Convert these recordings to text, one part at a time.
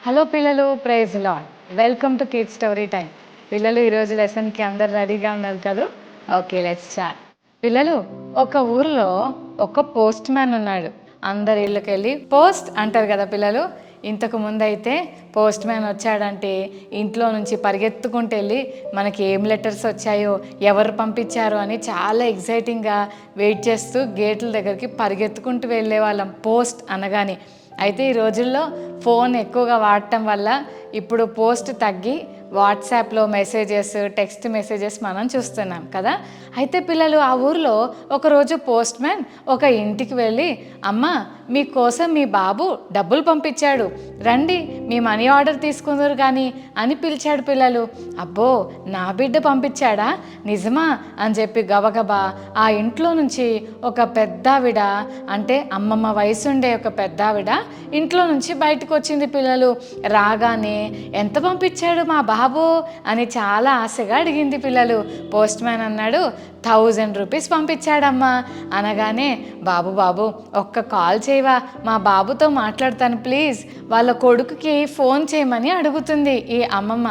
Hello పిల్లలు, praise lord. Welcome to kids story time. పిల్లలు ఈరోజు లెసన్కి అందరు రెడీగా ఉన్నారు కదా? Okay, let's start. పిల్లలు, ఒక ఊరిలో ఒక పోస్ట్ మ్యాన్ ఉన్నాడు. అందరి ఇళ్ళకి వెళ్ళి పోస్ట్ అంటారు కదా పిల్లలు. ఇంతకు ముందు అయితే పోస్ట్ మ్యాన్ వచ్చాడంటే ఇంట్లో నుంచి పరిగెత్తుకుంటూ వెళ్ళి మనకి ఏం లెటర్స్ వచ్చాయో, ఎవరు పంపించారో అని చాలా ఎగ్జైటింగ్గా వెయిట్ చేస్తూ గేట్ల దగ్గరికి పరిగెత్తుకుంటూ వెళ్ళే వాళ్ళం పోస్ట్ అనగానే. అయితే ఈ రోజుల్లో ఫోన్ ఎక్కువగా వాడటం వల్ల ఇప్పుడు పోస్ట్ తగ్గి వాట్సాప్లో మెసేజెస్, టెక్స్ట్ మెసేజెస్ మనం చూస్తున్నాం కదా. అయితే పిల్లలు, ఆ ఊరిలో ఒకరోజు పోస్ట్ మ్యాన్ ఒక ఇంటికి వెళ్ళి, అమ్మ మీకోసం మీ బాబు డబ్బులు పంపించాడు, రండి మీ మనీ ఆర్డర్ తీసుకుందరు కానీ అని పిలిచాడు. పిల్లలు, అబ్బో నా బిడ్డ పంపించాడా, నిజమా అని చెప్పి గబగబా ఆ ఇంట్లో నుంచి ఒక పెద్దావిడ, అంటే అమ్మమ్మ వయసుండే ఒక పెద్దావిడ ఇంట్లో నుంచి బయటకు వచ్చింది. పిల్లలు రాగానే ఎంత పంపించాడు మా బాబు అని చాలా ఆశగా అడిగింది. పిల్లలు, పోస్ట్ మ్యాన్ అన్నాడు 1000 రూపీస్ పంపించాడమ్మా అనగానే, బాబు బాబు ఒక్క కాల్ చేయవా, మా బాబుతో మాట్లాడతాను ప్లీజ్, వాళ్ళ కొడుకుకి ఫోన్ చేయమని అడుగుతుంది ఈ అమ్మమ్మ.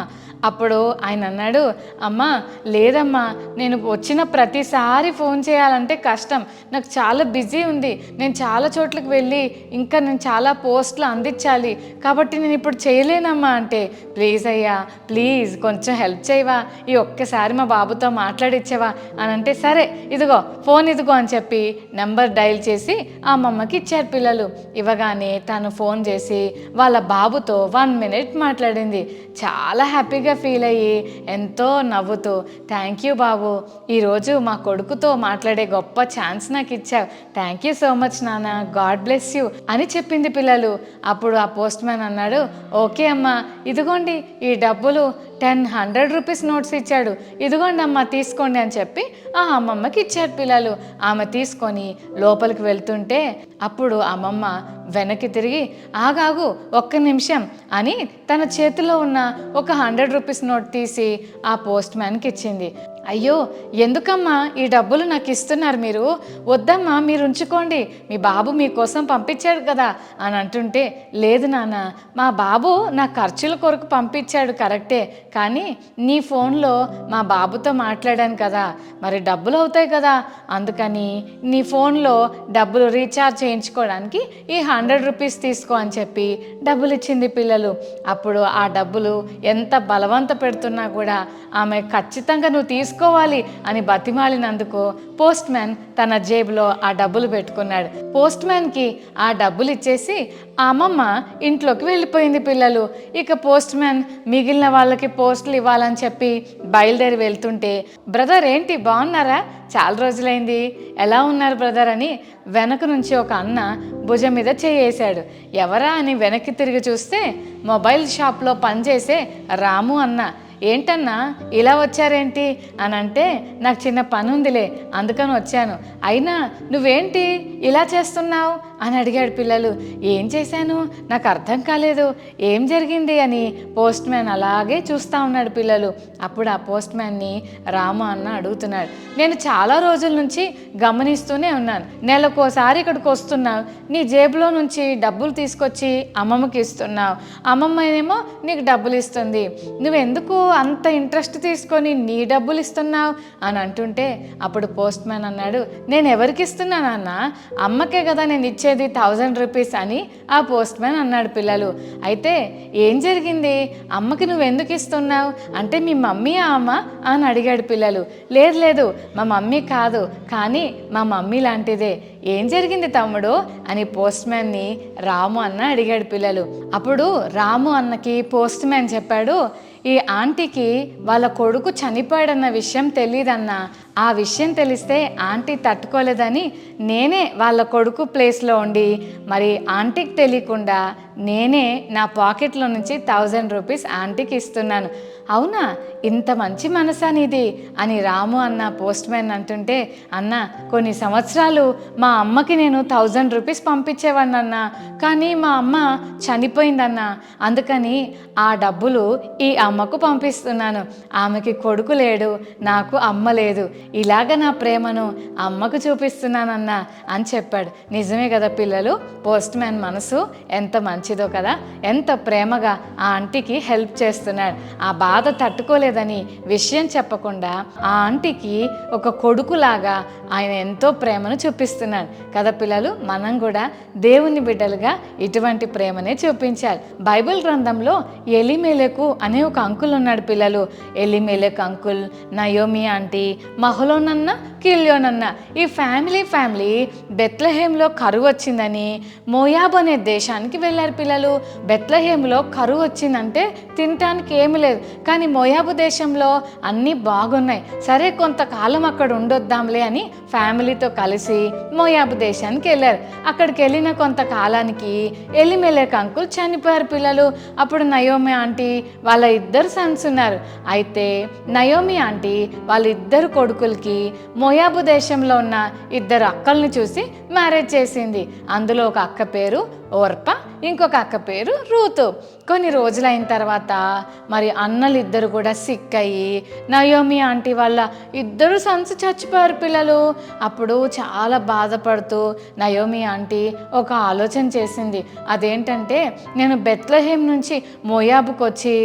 అప్పుడు ఆయన అన్నాడు, అమ్మా లేదమ్మా, నేను వచ్చిన ప్రతిసారి ఫోన్ చేయాలంటే కష్టం, నాకు చాలా బిజీ ఉంది, నేను చాలా చోట్లకు వెళ్ళి ఇంకా నేను చాలా పోస్టులు అందించాలి, కాబట్టి నేను ఇప్పుడు చేయలేనమ్మా అంటే, ప్లీజ్ అయ్యా ప్లీజ్ కొంచెం హెల్ప్ చేయవా, ఈ ఒక్కసారి మా బాబుతో మాట్లాడిచ్చావా అని అంటే, సరే ఇదిగో ఫోన్ ఇదిగో అని చెప్పి నెంబర్ డైల్ చేసి ఆ అమ్మమ్మకి ఇచ్చారు. పిల్లలు ఇవ్వగానే తను ఫోన్ చేసి వాళ్ళ బాబుతో 1 minute మాట్లాడింది. చాలా హ్యాపీగా ఫీల్ అయ్యి ఎంతో నవ్వుతూ, థ్యాంక్ యూ బాబు, ఈరోజు మా కొడుకుతో మాట్లాడే గొప్ప ఛాన్స్ నాకు ఇచ్చావు, థ్యాంక్ యూ సో మచ్ నాన్న, గాడ్ బ్లెస్ యూ అని చెప్పింది. పిల్లలు అప్పుడు ఆ పోస్ట్ మ్యాన్ అన్నాడు, ఓకే అమ్మా ఇదిగోండి ఈ డబ్బులు, 100 రూపీస్ నోట్స్ ఇచ్చాడు, ఇదిగోండి అమ్మ తీసుకోండి అని చెప్పి ఆ అమ్మమ్మకి ఇచ్చారు. పిల్లలు ఆమె తీసుకొని లోపలికి వెళ్తుంటే అప్పుడు అమ్మమ్మ వెనక్కి తిరిగి, ఆగాగు ఒక్క నిమిషం అని తన చేతిలో ఉన్న ఒక 100 రూపీస్ నోట్ తీసి ఆ పోస్ట్ మ్యాన్కి ఇచ్చింది. అయ్యో ఎందుకమ్మా ఈ డబ్బులు నాకు ఇస్తున్నారు మీరు, వద్దమ్మా మీరు ఉంచుకోండి, మీ బాబు మీకోసం పంపించాడు కదా అని అంటుంటే, లేదు నాన్న, మా బాబు నా ఖర్చుల కొరకు పంపించాడు కరెక్టే, కానీ నీ ఫోన్లో మా బాబుతో మాట్లాడాను కదా, మరి డబ్బులు అవుతాయి కదా, అందుకని నీ ఫోన్లో డబ్బులు రీఛార్జ్ చేయించుకోవడానికి ఈ 100 రూపీస్ తీసుకో అని చెప్పి డబ్బులు ఇచ్చింది. పిల్లలు అప్పుడు ఆ డబ్బులు ఎంత బలవంత పెడుతున్నా కూడా ఆమె ఖచ్చితంగా నువ్వు తీసుకోవాలి అని బతిమాలినందుకు పోస్ట్ మ్యాన్ తన జేబులో ఆ డబ్బులు పెట్టుకున్నాడు. పోస్ట్ మ్యాన్కి ఆ డబ్బులు ఇచ్చేసి ఆ అమ్మమ్మ ఇంట్లోకి వెళ్ళిపోయింది. పిల్లలు ఇక పోస్ట్ మ్యాన్ మిగిలిన వాళ్ళకి పోస్టులు ఇవ్వాలని చెప్పి బయలుదేరి వెళ్తుంటే, బ్రదర్ ఏంటి బాగున్నారా, చాలా రోజులైంది, ఎలా ఉన్నారు బ్రదర్ అని వెనక నుంచి ఒక అన్న భుజం మీద చేయేశాడు. ఎవరా అని వెనక్కి తిరిగి చూస్తే మొబైల్ షాప్లో పనిచేసే రాము అన్న. ఏంటన్నా ఇలా వచ్చారేంటి అని అంటే, నాకు చిన్న పని ఉందిలే అందుకని వచ్చాను, అయినా నువ్వేంటి ఇలా చేస్తున్నావు అని అడిగాడు. పిల్లలు ఏం చేశాను నాకు అర్థం కాలేదు, ఏం జరిగింది అని పోస్ట్ మ్యాన్ అలాగే చూస్తూ ఉన్నాడు. పిల్లలు అప్పుడు ఆ పోస్ట్ మ్యాన్ని రాము అన్న అడుగుతున్నాడు, నేను చాలా రోజుల నుంచి గమనిస్తూనే ఉన్నాను, నెలకోసారి ఇక్కడికి వస్తున్నావు, నీ జేబులో నుంచి డబ్బులు తీసుకొచ్చి అమ్మమ్మకి ఇస్తున్నావు, అమ్మమ్మ ఏమో నీకు డబ్బులు ఇస్తుంది, నువ్వెందుకు అంత ఇంట్రెస్ట్ తీసుకొని నీ డబ్బులు ఇస్తున్నావు అని అంటుంటే అప్పుడు పోస్ట్ మ్యాన్ అన్నాడు, నేను ఎవరికి ఇస్తున్నానన్న, అమ్మకే కదా నేను ఇచ్చేది 1000 రూపీస్ అని ఆ పోస్ట్ మ్యాన్ అన్నాడు. పిల్లలు అయితే ఏం జరిగింది, అమ్మకి నువ్వు ఎందుకు ఇస్తున్నావు అంటే, మీ మమ్మీ అమ్మ అని అడిగాడు. పిల్లలు లేదు లేదు మా మమ్మీ కాదు, కానీ మా మమ్మీ లాంటిదే, ఏం జరిగింది తమ్ముడు అని పోస్ట్ మ్యాన్ని రాము అన్న అడిగాడు. పిల్లలు అప్పుడు రాము అన్నకి పోస్ట్ మ్యాన్ చెప్పాడు, ఈ ఆంటీకి వాళ్ళ కొడుకు చనిపోయాడన్న విషయం తెలియదన్నా, ఆ విషయం తెలిస్తే ఆంటీ తట్టుకోలేదని నేనే వాళ్ళ కొడుకు ప్లేస్లో ఉండి మరి ఆంటీకి తెలియకుండా నేనే నా పాకెట్లో నుంచి 1000 రూపీస్ ఆంటీకి ఇస్తున్నాను. అవునా, ఇంత మంచి మనసా నీది అని రాము అన్న పోస్ట్ మ్యాన్ అంటుంటే, అన్న కొన్ని సంవత్సరాలు మా అమ్మకి నేను 1000 రూపీస్ పంపించేవాడినన్నా, కానీ మా అమ్మ చనిపోయిందన్న, అందుకని ఆ డబ్బులు ఈ అమ్మకు పంపిస్తున్నాను, ఆమెకి కొడుకు లేడు, నాకు అమ్మ లేదు, ఇలాగ నా ప్రేమను అమ్మకు చూపిస్తున్నానన్నా అని చెప్పాడు. నిజమే కదా పిల్లలు, పోస్ట్ మ్యాన్ మనసు ఎంత మంచి మంచిదో కదా, ఎంత ప్రేమగా ఆ ఆంటీకి హెల్ప్ చేస్తున్నాడు. ఆ బాధ తట్టుకోలేదని విషయం చెప్పకుండా ఆ ఆంటీకి ఒక కొడుకులాగా ఆయన ఎంతో ప్రేమను చూపిస్తున్నాడు కదా పిల్లలు. మనం కూడా దేవుని బిడ్డలుగా ఇటువంటి ప్రేమనే చూపించాలి. బైబిల్ గ్రంథంలో ఎలిమెలెకు అనే ఒక అంకుల్ ఉన్నాడు పిల్లలు. ఎలిమెలెకు అంకుల్, నయోమి ఆంటీ, మహలోనన్న, కిల్యోనన్న ఈ ఫ్యామిలీ బెత్లెహేంలో కరువు వచ్చిందని మోయాబు అనే దేశానికి వెళ్ళారు పిల్లలు. బెత్లెహేంలో కరువు వచ్చిందంటే తినటానికి ఏమి లేదు, కానీ మోయాబు దేశంలో అన్నీ బాగున్నాయి. సరే కొంతకాలం అక్కడ ఉండొద్దాంలే అని ఫ్యామిలీతో కలిసి మోయాబు దేశానికి వెళ్ళారు. అక్కడికి వెళ్ళిన కొంతకాలానికి ఎలిమెలెకు అంకుల్ చనిపోయారు పిల్లలు. అప్పుడు నయోమి ఆంటీ వాళ్ళ 2 సన్స్ ఉన్నారు. అయితే నయోమి ఆంటీ వాళ్ళ 2 కొడుకులకి మోయాబు దేశంలో ఉన్న 2 అక్కల్ని చూసి మ్యారేజ్ చేసింది. అందులో ఒక అక్క పేరు ఓర్ప, ఇంకొక అక్క పేరు రూతు. కొన్ని రోజులైన తర్వాత మరి అన్నలు 2 కూడా సిక్ అయ్యి నయోమి ఆంటీ వాళ్ళ 2 సన్స్ చచ్చిపోయారు పిల్లలు. అప్పుడు చాలా బాధపడుతూ నయోమి ఆంటీ ఒక ఆలోచన చేసింది. అదేంటంటే, నేను బెత్లెహేం నుంచి మోయాబుకు వచ్చి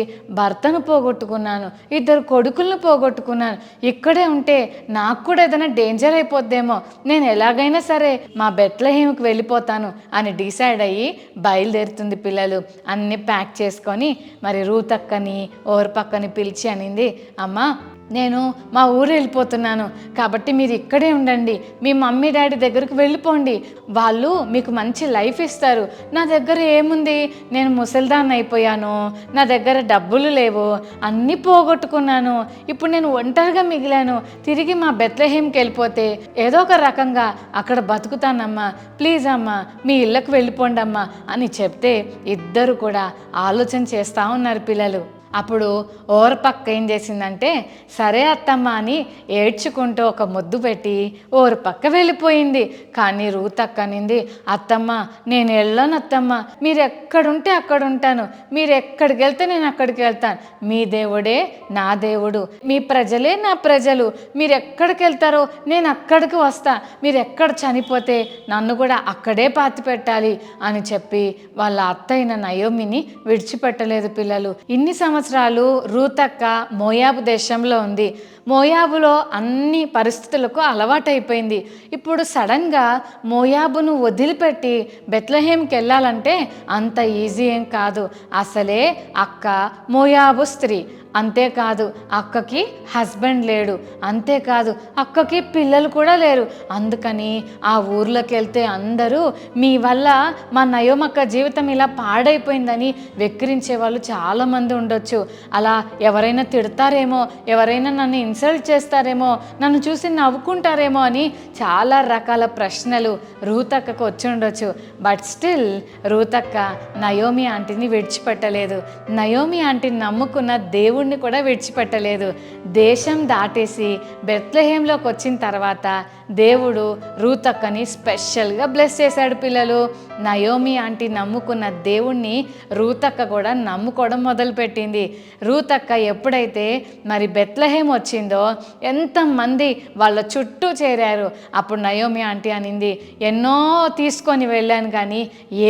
భర్తను పోగొట్టుకున్నాను, 2 కొడుకులను పోగొట్టుకున్నాను. ఇక్కడే ఉంటే నాకు కూడా ఏదైనా డేంజర్ అయిపోద్దేమో, నేను ఎలాగైనా సరే మా బెత్లెహేంకి వెళ్ళిపోతాను అని డిసైడ్ అయ్యి బయలుదేరుతుంది పిల్లలు. అన్నీ ప్యాక్ చేసుకొని మరి రూతక్కని ఓర్పక్కని పిలిచి అనింది, అమ్మా నేను మా ఊరు వెళ్ళిపోతున్నాను కాబట్టి మీరు ఇక్కడే ఉండండి, మీ మమ్మీ డాడీ దగ్గరికి వెళ్ళిపోండి, వాళ్ళు మీకు మంచి లైఫ్ ఇస్తారు. నా దగ్గర ఏముంది, నేను ముసలిదాన్ని అయిపోయాను, నా దగ్గర డబ్బులు లేవు, అన్నీ పోగొట్టుకున్నాను, ఇప్పుడు నేను ఒంటరిగా మిగిలాను, తిరిగి మా బెత్లెహేంకి వెళ్ళిపోతే ఏదో ఒక రకంగా అక్కడ బతుకుతానమ్మా, ప్లీజ్ అమ్మా మీ ఇళ్ళకు వెళ్ళిపోండి అమ్మా అని చెప్తే 2 కూడా ఆలోచన చేస్తూ ఉన్నారు పిల్లలు. అప్పుడు ఓర్పక్క ఏం చేసిందంటే, సరే అత్తమ్మ అని ఏడ్చుకుంటూ ఒక ముద్దు పెట్టి ఓర్పక్క వెళ్ళిపోయింది. కానీ రూతక్క అనింది, అత్తమ్మ నేను వెళ్ళను అత్తమ్మ, మీరు ఎక్కడుంటే అక్కడ ఉంటాను, మీరు ఎక్కడికి వెళ్తే నేను అక్కడికి వెళ్తాను, మీ దేవుడే నా దేవుడు, మీ ప్రజలే నా ప్రజలు, మీరు ఎక్కడికి వెళ్తారో నేను అక్కడికి వస్తా, మీరు ఎక్కడ చనిపోతే నన్ను కూడా అక్కడే పాతి పెట్టాలి అని చెప్పి వాళ్ళ అత్తయిన నయోమిని విడిచిపెట్టలేదు పిల్లలు. ఇన్ని సంవత్సరాలు రూతక్క మోయాబు దేశంలో ఉంది. మోయాబులో అన్ని పరిస్థితులకు అలవాటైపోయింది. ఇప్పుడు సడన్గా మోయాబును వదిలిపెట్టి బెత్లెహేంకి వెళ్ళాలంటే అంత ఈజీ ఏం కాదు. అసలే అక్క మోయాబు స్త్రీ, అంతేకాదు అక్కకి హస్బెండ్ లేడు, అంతేకాదు అక్కకి పిల్లలు కూడా లేరు. అందుకని ఆ ఊర్లోకి వెళ్తే అందరూ మీ వల్ల మా నయోమక్క జీవితం ఇలా పాడైపోయిందని వెక్కిరించే వాళ్ళు చాలామంది ఉండొచ్చు. అలా ఎవరైనా తిడతారేమో, ఎవరైనా నన్ను ఇన్సల్ట్ చేస్తారేమో, నన్ను చూసి నవ్వుకుంటారేమో అని చాలా రకాల ప్రశ్నలు రూతక్కకు వచ్చి ఉండొచ్చు. బట్ స్టిల్ రూతక్క నయోమి ఆంటీని విడిచిపెట్టలేదు. నయోమి ఆంటీని నమ్ముకున్న దేవుడిని కూడా విడిచిపెట్టలేదు. దేశం దాటేసి బెత్లెహేంలోకి వచ్చిన తర్వాత దేవుడు రూతక్కని స్పెషల్గా బ్లెస్ చేశాడు పిల్లలు. నయోమి ఆంటీ నమ్ముకున్న దేవుణ్ణి రూతక్క కూడా నమ్ముకోవడం మొదలుపెట్టింది. రూతక్క ఎప్పుడైతే మరి బెత్లెహేం వచ్చిందో ఎంతమంది వాళ్ళ చుట్టూ చేరారు. అప్పుడు నయోమి ఆంటీ అనింది, ఎన్నో తీసుకొని వెళ్ళాను కానీ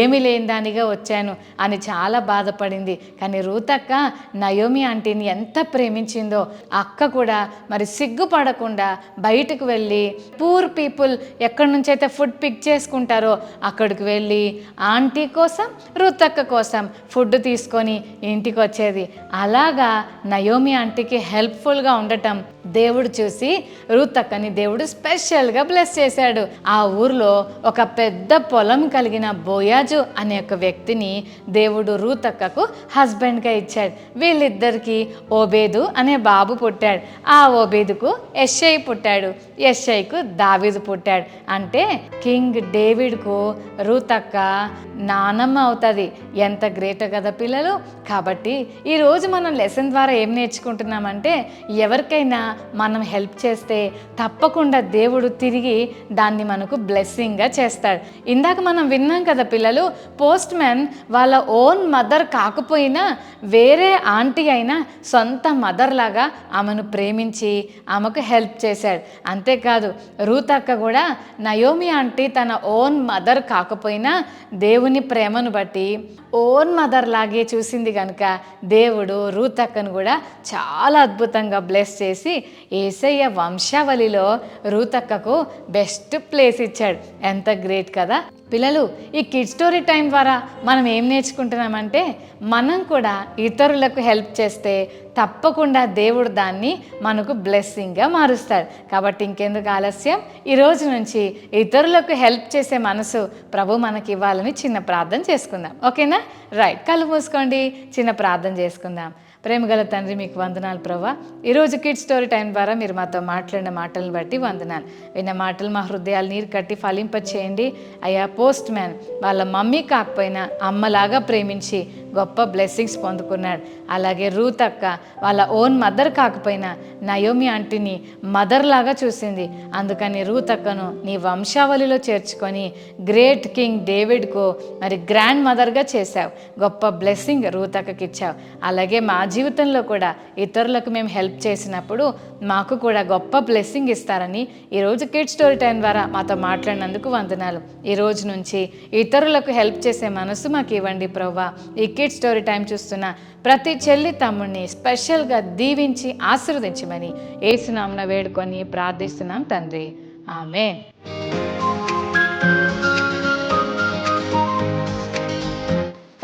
ఏమీ లేని దానిగా వచ్చాను అని చాలా బాధపడింది. కానీ రూతక్క నయోమి ఆంటీని ఎంత ప్రేమించిందో, అక్క కూడా మరి సిగ్గుపడకుండా బయటకు వెళ్ళి పూర్ పీపుల్ ఎక్కడి నుంచి అయితే ఫుడ్ పిక్ చేసుకుంటారో అక్కడికి వెళ్ళి ఆంటీ కోసం రూతక్క కోసం ఫుడ్ తీసుకొని ఇంటికి వచ్చేది. అలాగా నయోమి ఆంటీకి హెల్ప్ఫుల్గా ఉండటం దేవుడు చూసి రూతక్కని దేవుడు స్పెషల్గా బ్లెస్ చేశాడు. ఆ ఊర్లో ఒక పెద్ద పొలం కలిగిన బోయాజు అనే ఒక వ్యక్తిని దేవుడు రూతక్కకు హస్బెండ్గా ఇచ్చాడు. వీళ్ళిద్దరికి ఓబేదు అనే బాబు పుట్టాడు. ఆ ఓబేదుకు యెషై పుట్టాడు, యెషైకు దావీదు పుట్టాడు. అంటే కింగ్ డేవిడ్కు రూతక్క నానమ్మ అవుతుంది. ఎంత గ్రేట్ కదా పిల్లలు. కాబట్టి ఈరోజు మనం లెసన్ ద్వారా ఏం నేర్చుకుంటున్నామంటే, ఎవరికైనా మనం హెల్ప్ చేస్తే తప్పకుండా దేవుడు తిరిగి దాన్ని మనకు బ్లెస్సింగ్గా చేస్తాడు. ఇందాక మనం విన్నాం కదా పిల్లలు, పోస్ట్ మ్యాన్ వాళ్ళ ఓన్ మదర్ కాకపోయినా వేరే ఆంటీ అయినా సొంత మదర్ లాగా ఆమెను ప్రేమించి ఆమెకు హెల్ప్ చేశాడు. అంతేకాదు రూత్ అక్క కూడా నయోమి ఆంటీ తన ఓన్ మదర్ కాకపోయినా దేవుని ప్రేమను బట్టి ఓన్ మదర్ లాగే చూసింది కనుక దేవుడు రూత్ అక్కను కూడా చాలా అద్భుతంగా బ్లెస్ చేసి యేసయ్య వంశావళిలో రూత్ అక్కకు బెస్ట్ ప్లేస్ ఇచ్చాడు. ఎంత గ్రేట్ కదా పిల్లలు. ఈ కిడ్ స్టోరీ టైం ద్వారా మనం ఏం నేర్చుకుంటున్నామంటే మనం కూడా ఇతరులకు హెల్ప్ చేస్తే తప్పకుండా దేవుడు దాన్ని మనకు బ్లెస్సింగ్గా మారుస్తాడు. కాబట్టి ఇంకెందుకు ఆలస్యం, ఈరోజు నుంచి ఇతరులకు హెల్ప్ చేసే మనసు ప్రభు మనకి ఇవ్వాలని చిన్న ప్రార్థన చేసుకుందాం. ఓకేనా? రైట్, కళ్ళు మూసుకోండి, చిన్న ప్రార్థన చేసుకుందాం. ప్రేమగల తండ్రి, మీకు వందనాలు ప్రభా. ఈరోజు కిడ్ స్టోరీ టైం ద్వారా మీరు మాతో మాట్లాడిన మాటలను బట్టి వందనాలు. విన్న మాటలు మా హృదయాలు నీరు కట్టి ఫలింపచేయండి అయ్యా. పోస్ట్ మ్యాన్ వాళ్ళ మమ్మీ కాకపోయినా అమ్మలాగా ప్రేమించి గొప్ప బ్లెస్సింగ్స్ పొందుకున్నాడు. అలాగే రూత్ అక్క వాళ్ళ ఓన్ మదర్ కాకపోయినా నయోమి ఆంటీని మదర్ లాగా చూసింది. అందుకని రూత్ అక్కను నీ వంశావళిలో చేర్చుకొని గ్రేట్ కింగ్ డేవిడ్కు మరి గ్రాండ్ మదర్గా చేశావు. గొప్ప బ్లెస్సింగ్ రూత్ అక్కకి ఇచ్చావు. అలాగే మా జీవితంలో కూడా ఇతరులకు మేము హెల్ప్ చేసినప్పుడు మాకు కూడా గొప్ప బ్లెస్సింగ్ ఇస్తారని ఈరోజు కిడ్ స్టోరీ టైం ద్వారా మాతో మాట్లాడినందుకు వందనాలు. ఈరోజు నుంచి ఇతరులకు హెల్ప్ చేసే మనసు మాకు ఇవ్వండి ప్రభువా. ఈ కిడ్ స్టోరీ టైం చూస్తున్న ప్రతి చెల్లి తమ్ముడిని స్పెషల్గా దీవించి ఆశీర్వదించమని యేసు నామమున వేడుకొని ప్రార్థిస్తున్నాం తండ్రి, ఆమేన్.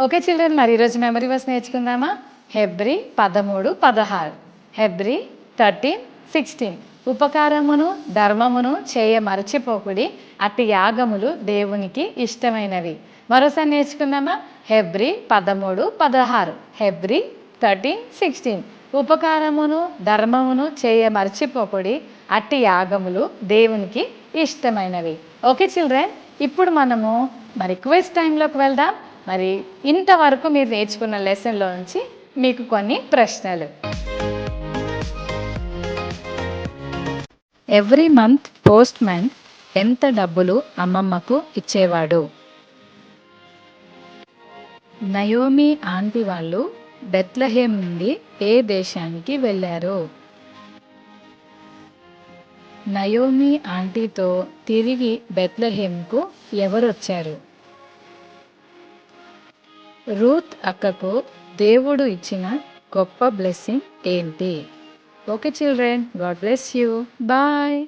ఓకే చిల్డ్రన్, మరి ఈరోజు మెమరీ వర్స్ నేర్చుకుందామా? Hebrews 13:16, Hebrews 13:16. ఉపకారమును ధర్మమును చేయ మరచిపోకుడి, అట్టి యాగములు దేవునికి ఇష్టమైనవి. మరోసారి నేర్చుకుందామా? Hebrews 13:16, Hebrews 13:16. ఉపకారమును ధర్మమును చేయ మరచిపోకుడి, అట్టి యాగములు దేవునికి ఇష్టమైనవి. ఓకే చిల్డ్రన్, ఇప్పుడు మనము మరి క్విజ్ టైంలోకి వెళ్దాం. మరి ఇంతవరకు మీరు నేర్చుకున్న లెసన్లో నుంచి మీకు కొన్ని ప్రశ్నలు. ఎవ్రీ మంత్ పోస్ట్ మ్యాన్ ఎంత డబ్బులు అమ్మమ్మకు ఇచ్చేవాడు? నయోమి ఆంటీ వాళ్ళు బెత్లెహేమ్ నుండి ఏ దేశానికి వెళ్ళారు? నయోమి ఆంటీతో తిరిగి బెత్లెహేమ్కు ఎవరొచ్చారు? రూత్ అక్కకు దేవుడు ఇచ్చిన గొప్ప బ్లెస్సింగ్ ఏంటి? Okay children, God bless you, bye.